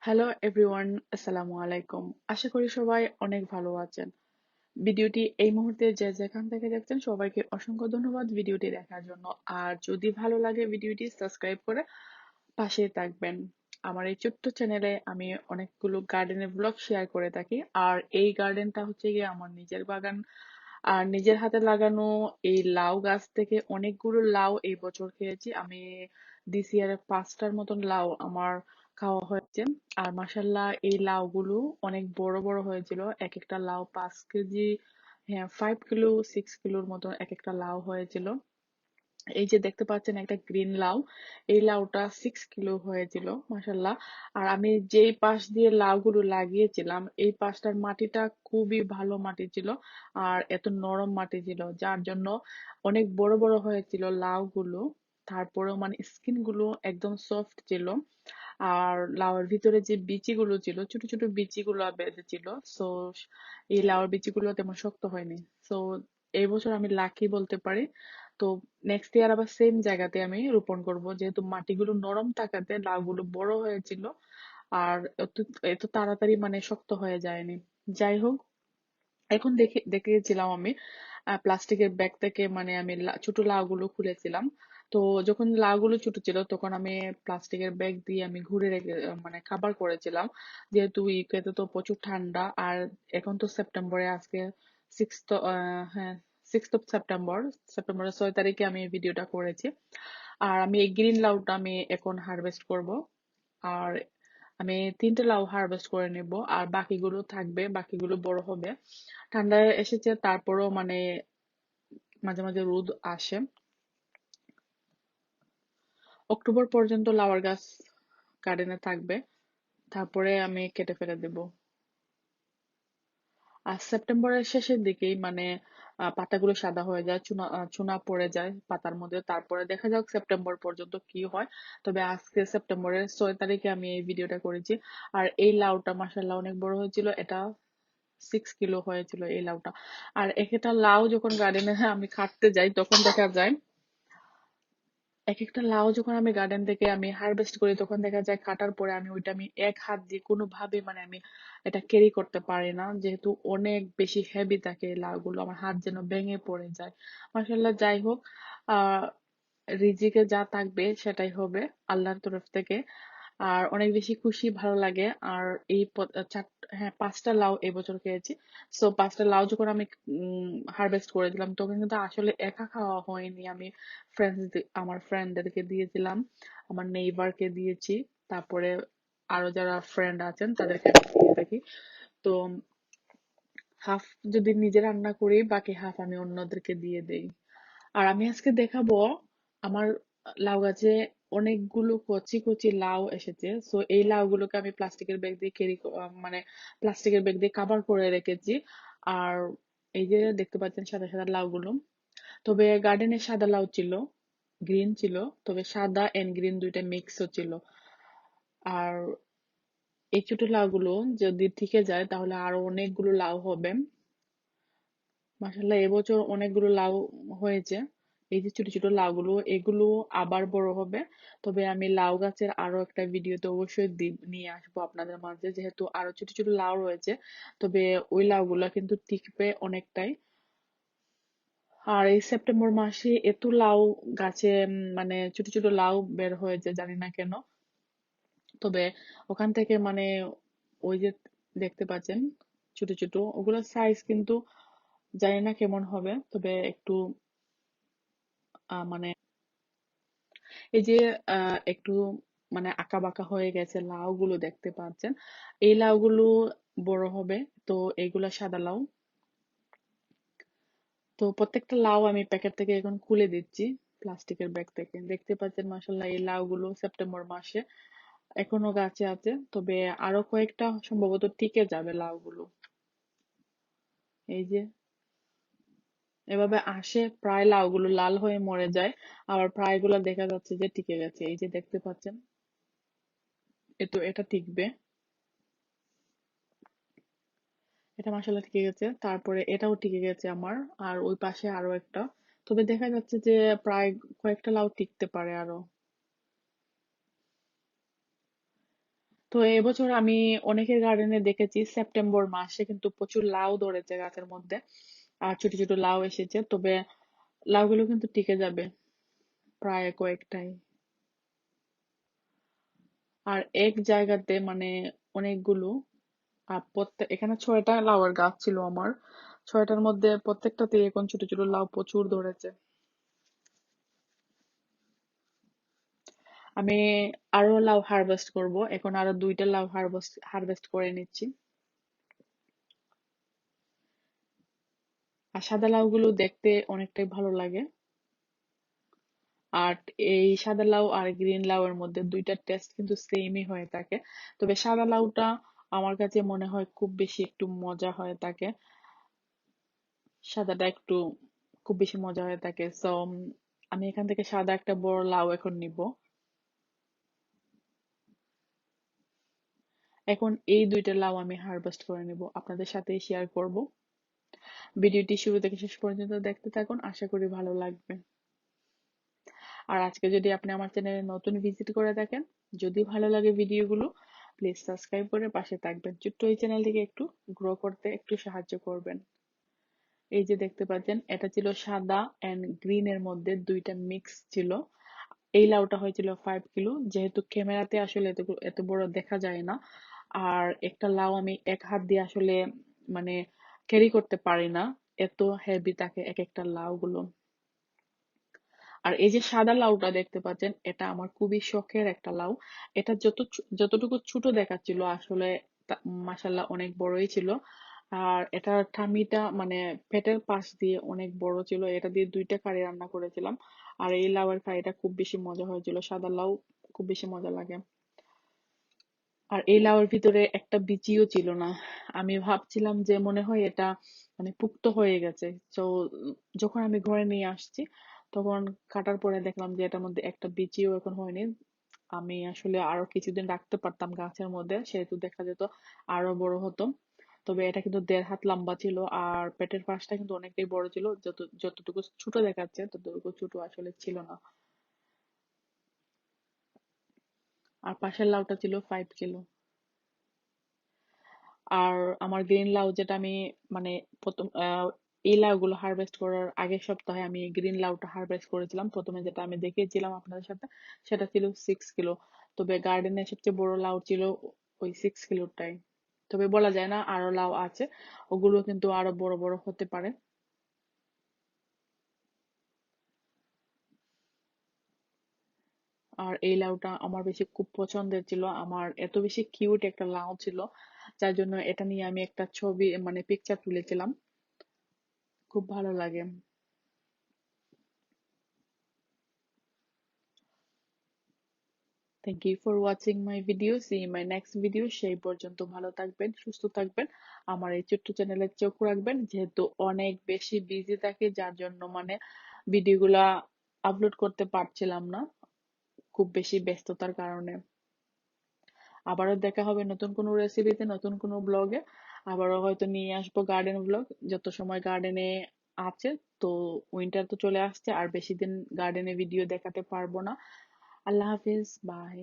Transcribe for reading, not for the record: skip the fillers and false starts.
Hello everyone, আসসালামু আলাইকুম। আশা করি সবাই অনেক ভালো আছেন। ভিডিওটি এই মুহূর্তে যে যেখান থেকে দেখছেন সবাইকে অসংখ্য ধন্যবাদ ভিডিওটি দেখার জন্য। আর যদি ভালো লাগে ভিডিওটি সাবস্ক্রাইব করে পাশে থাকবেন। আমার এই ছোট্ট চ্যানেলে আমি অনেকগুলো গার্ডেনের ব্লগ শেয়ার করে থাকি। আর এই গার্ডেনটা হচ্ছে গিয়ে আমার নিজের বাগান। আর নিজের হাতে লাগানো এই লাউ গাছ থেকে অনেকগুলো লাউ এই বছর খেয়েছি আমি। দিস ইয়ারে 5টার মতন লাউ আমার খাওয়া হয়েছে। আর মাসাল্লাহ এই লাউগুলো অনেক বড় বড় হয়েছিল। এক একটা লাউ 5 কেজি, হ্যাঁ 5 কিলো 6 কিলোর মতন এক একটা লাউ হয়েছিল। এই যে দেখতে পাচ্ছেন একটা গ্রিন লাউ, এই লাউটা 6 কিলো হয়েছিল মাসাল্লাহ। আর আমি যেই পাশ দিয়ে লাউগুলো লাগিয়েছিলাম এই পাশটার মাটিটা খুবই ভালো মাটি ছিল। আর এত নরম মাটি ছিল যার জন্য অনেক বড় বড় হয়েছিল লাউগুলো। তারপরেও মানে স্কিন গুলো একদম সফট ছিল। আর লাউয়ের ভিতরে যে বিচিগুলো ছিল, ছোট ছোট বিচিগুলো বেঁধেছিল। সো এই লাউয়ের বিচিগুলো তেমন শক্ত হয়নি। সো এই বছর আমি লাকি বলতে পারি। তো নেক্সট ইয়ার আবার সেম জায়গাতে আমি রোপণ করব, যেহেতু মাটিগুলো নরম থাকাতে লাউগুলো বড় হয়েছিল। আর এত এত তাড়াতাড়ি মানে শক্ত হয়ে যায়নি। যাই হোক, এখন দেখেছিলাম আমি প্লাস্টিকের ব্যাগ থেকে মানে আমি ছোট লাউগুলো খুলেছিলাম। তো যখন লাউগুলো ছোট ছিল তখন আমি প্লাস্টিকের ব্যাগ দিয়ে আমি ঘুরে রেখে মানে খাবার করেছিলাম। যেহেতু ইউকেতে তো প্রচুর ঠান্ডা। আর এখন তো সেপ্টেম্বরে আজকে সিক্স, হ্যাঁ 6 সেপ্টেম্বর, সেপ্টেম্বরের 6 তারিখে আমি এই ভিডিওটা করেছি। আর আমি এই গ্রিন লাউটা আমি এখন হারভেস্ট করব। আর আমি 3টে লাউ হারভেস্ট করে নেব, আর বাকিগুলো থাকবে, বাকিগুলো বড় হবে। ঠান্ডা এসেছে তারপরেও মানে মাঝে মাঝে রোদ আসে। অক্টোবর পর্যন্ত লাউয়ের গাছ গার্ডেনে থাকবে, তারপরে আমি কেটে ফেলে দেব। আর সেপ্টেম্বরের শেষের দিকেই মানে পাতাগুলো সাদা হয়ে যায়, চুনা চুনা পড়ে যায় পাতার মধ্যে। তারপরে দেখা যাক সেপ্টেম্বর পর্যন্ত কি হয়। তবে আজকে সেপ্টেম্বরের 6 তারিখে আমি এই ভিডিওটা করেছি। আর এই লাউটা মাশাআল্লাহ অনেক বড় হয়েছিল, এটা 6 কিলো হয়েছিল এই লাউটা। আর এক একটা লাউ যখন গার্ডেনে আমি কাটতে যাই তখন দেখা যায়, এক একটা লাউ যখন আমি গার্ডেন থেকে আমি হারভেস্ট করি তখন দেখা যায় কাটার পরে আমি এক হাত দিয়ে কোনোভাবে মানে আমি এটা ক্যারি করতে পারি না, যেহেতু অনেক বেশি হেভি থাকে এই লাউগুলো, আমার হাত যেন ভেঙে পড়ে যায়। মাশাআল্লাহ, যাই হোক, আহ রিজিকে যা থাকবে সেটাই হবে আল্লাহর তরফ থেকে। আর অনেক বেশি খুশি, ভালো লাগে। আর এই হ্যাঁ 5টা লাউ এবছর খেয়েছি। সো 5টা লাউ যখন আমি হারভেস্ট করেছিলাম তখন কিন্তু আসলে একা খাওয়া হয়নি, আমি আমার ফ্রেন্ডদেরকে দিয়েছিলাম, আমার নেইবারকে দিয়েছি। তারপরে আরো যারা ফ্রেন্ড আছেন তাদেরকে আমি দিয়ে থাকি। তো হাফ যদি নিজে রান্না করি, বাকি হাফ আমি অন্যদেরকে দিয়ে দেই। আর আমি আজকে দেখাবো আমার লাউ গাছে অনেকগুলো কচি কচি লাউ এসেছে। সো এই লাউগুলোকে আমি প্লাস্টিকের ব্যাগ দিয়ে মানে প্লাস্টিকের ব্যাগ দিয়ে কভার করে রেখেছি। আর এই যে দেখতে পাচ্ছেন সাদা সাদা লাউগুলো। তবে গার্ডেনে সাদা লাউ ছিল, গ্রিন ছিল, তবে সাদা এন্ড গ্রিন দুইটা মিক্সও ছিল। আর এই ছোট লাউগুলো যদি থেকে যায় তাহলে আরো অনেকগুলো লাউ হবে। মাশাআল্লাহ, এবছর অনেকগুলো লাউ হয়েছে। এই যে ছোট ছোট লাউগুলো, এগুলো আবার বড় হবে। তবে আমি লাউ গাছের আরো একটা ভিডিওতে অবশ্যই নিয়ে আসবো আপনাদের মাঝে, যেহেতু আরো ছোট ছোট লাউ রয়েছে। তবে ওই লাউগুলা কিন্তু টিকবে অনেকটাই। আর এই সেপ্টেম্বর মাসে এত লাউ গাছে মানে ছোট ছোট লাউ বের হয়েছে জানি না কেন। তবে ওখান থেকে মানে ওই যে দেখতে পাচ্ছেন ছোট ছোট, ওগুলোর সাইজ কিন্তু জানি না কেমন হবে, তবে একটু মানে এই যে একটু মানে আঁকা বাঁকা হয়ে গেছে লাউ গুলো দেখতে পাচ্ছেন। এই লাউ গুলো বড় হবে। তো এইগুলা সাদা লাউ। তো প্রত্যেকটা লাউ আমি প্যাকেট থেকে এখন খুলে দিচ্ছি প্লাস্টিকের ব্যাগ থেকে। দেখতে পাচ্ছেন মাসাল্লাহ এই লাউ গুলো সেপ্টেম্বর মাসে এখনো গাছে আছে। তবে আরো কয়েকটা সম্ভবত টিকে যাবে লাউ গুলো। এই যে এভাবে আসে, প্রায় লাউগুলো লাল হয়ে মরে যায়, আবার প্রায়গুলো দেখা যাচ্ছে যে টিকে গেছে। এই যে দেখতে পাচ্ছেন, এটা টিকবে, এটা মাসাল্লাহ টিকে গেছে। তারপরে এটাও টিকে গেছে আমার। আর ওই পাশে আরো একটা। তবে দেখা যাচ্ছে যে প্রায় কয়েকটা লাউ টিকতে পারে আরো। তো এবছর আমি অনেকের গার্ডেনে দেখেছি সেপ্টেম্বর মাসে কিন্তু প্রচুর লাউ ধরেছে গাছের মধ্যে, আর ছোট ছোট লাউ এসেছে। তবে লাউগুলো কিন্তু টিকে যাবে প্রায় কয়েকটাই। আর এক জায়গাতে মানে অনেকগুলো, আর প্রত্যেক এখানে 6টা লাউয়ের গাছ ছিল আমার। 6টার মধ্যে প্রত্যেকটাতে এখন ছোট ছোট লাউ প্রচুর ধরেছে। আমি আরো লাউ হারভেস্ট করব, এখন আরো 2টা লাউ হারভেস্ট করে নিচ্ছি। আর সাদা লাউগুলো দেখতে অনেকটাই ভালো লাগে। আর এই সাদা লাউ আর গ্রিন লাউ এর মধ্যে দুইটার টেস্ট কিন্তু সেমই হয়ে থাকে। তবে সাদা লাউটা আমার কাছে মনে হয় খুব বেশি একটু মজা হয়ে থাকে। সাদাটা একটু খুব বেশি মজা হয়ে থাকে। সো আমি এখান থেকে সাদা একটা বড় লাউ এখন নিব। এখন এই 2টা লাউ আমি হারভেস্ট করে নিব, আপনাদের সাথে শেয়ার করব। ভিডিওটি শুরু থেকে শেষ পর্যন্ত দেখতে থাকুন, আশা করি ভালো লাগবে। আর আজকে যদি আপনি আমার চ্যানেলে নতুন ভিজিট করে থাকেন, যদি ভালো লাগে ভিডিওগুলো, প্লিজ সাবস্ক্রাইব করে পাশে থাকবেন। ছোট্ট এই চ্যানেলটিকে একটু গ্রো করতে একটু সাহায্য করবেন। এই যে দেখতে পাচ্ছেন, এটা ছিল সাদা এন্ড গ্রিন এর মধ্যে দুইটা মিক্স ছিল। এই লাউটা হয়েছিল 5 কিলো, যেহেতু ক্যামেরাতে আসলে এত এত বড় দেখা যায় না। আর একটা লাউ আমি এক হাত দিয়ে আসলে মানে ক্যারি করতে পারি না, এত হেভি থাকে এক একটা লাউ গুলো। আর এই যে সাদা লাউটা দেখতে পাচ্ছেন, এটা আমার খুবই শখের একটা লাউ। এটা যতটুকু ছোট দেখাচ্ছিল আসলে মাশাল্লাহ অনেক বড়ই ছিল। আর এটার ঠামিটা মানে পেটের পাশ দিয়ে অনেক বড় ছিল, এটা দিয়ে 2টা কারি রান্না করেছিলাম। আর এই লাউয়ের কারিটা খুব বেশি মজা হয়েছিল, সাদা লাউ খুব বেশি মজা লাগে। আর এই লাউয়ের ভিতরে একটা বিচিও ছিল না। আমি ভাবছিলাম যে মনে হয় এটা মানে পুক্ত হয়ে গেছে। তো যখন আমি ঘরে নিয়ে আসছি, তখন কাটার পরে দেখলাম যে এটার মধ্যে একটা বিচিও এখন হয়নি। আমি আসলে আরো কিছুদিন রাখতে পারতাম গাছের মধ্যে, সেহেতু দেখা যেত আরো বড় হতো। তবে এটা কিন্তু 1.5 হাত লম্বা ছিল, আর পেটের পাশটা কিন্তু অনেকটাই বড় ছিল। যতটুকু ছোট দেখাচ্ছে ততটুকু ছোট আসলে ছিল না। আর পাশের লাউটা ছিল 5 কিলো। আর আমার গ্রিন লাউ যেটা আমি মানে প্রথম এই লাউগুলো হারভেস্ট করার আগের সপ্তাহে আমি গ্রিন লাউটা হারভেস্ট করেছিলাম, প্রথমে যেটা আমি দেখিয়েছিলাম আপনাদের সাথে, সেটা ছিল 6 কিলো। তবে গার্ডেনের সবচেয়ে বড় লাউ ছিল ওই 6 কিলোটাই। তবে বলা যায় না, আরো লাউ আছে, ওগুলো কিন্তু আরো বড় বড় হতে পারে। আর এই লাউটা আমার বেশি খুব পছন্দের ছিল, আমার এত বেশি কিউট একটা লাউ ছিল, যার জন্য এটা নিয়ে আমি একটা ছবি মানে পিকচার তুলেছিলাম। খুব ভালো লাগে। Thank you for watching my video, see my next video. সেই পর্যন্ত ভালো থাকবেন, সুস্থ থাকবেন, আমার এই ছোট্ট চ্যানেলে চোখ রাখবেন, যেহেতু অনেক বেশি বিজি থাকি যার জন্য মানে ভিডিওগুলা আপলোড করতে পারছিলাম না, খুব বেশি ব্যস্ততার কারণে। আবারও দেখা হবে নতুন কোনো রেসিপিতে, নতুন কোনো ব্লগে। আবারও হয়তো নিয়ে আসবো গার্ডেন ব্লগ, যত সময় গার্ডেনে আছে। তো উইন্টার তো চলে আসছে, আর বেশি দিন গার্ডেনে ভিডিও দেখাতে পারবো না। আল্লাহ হাফিজ, বাই।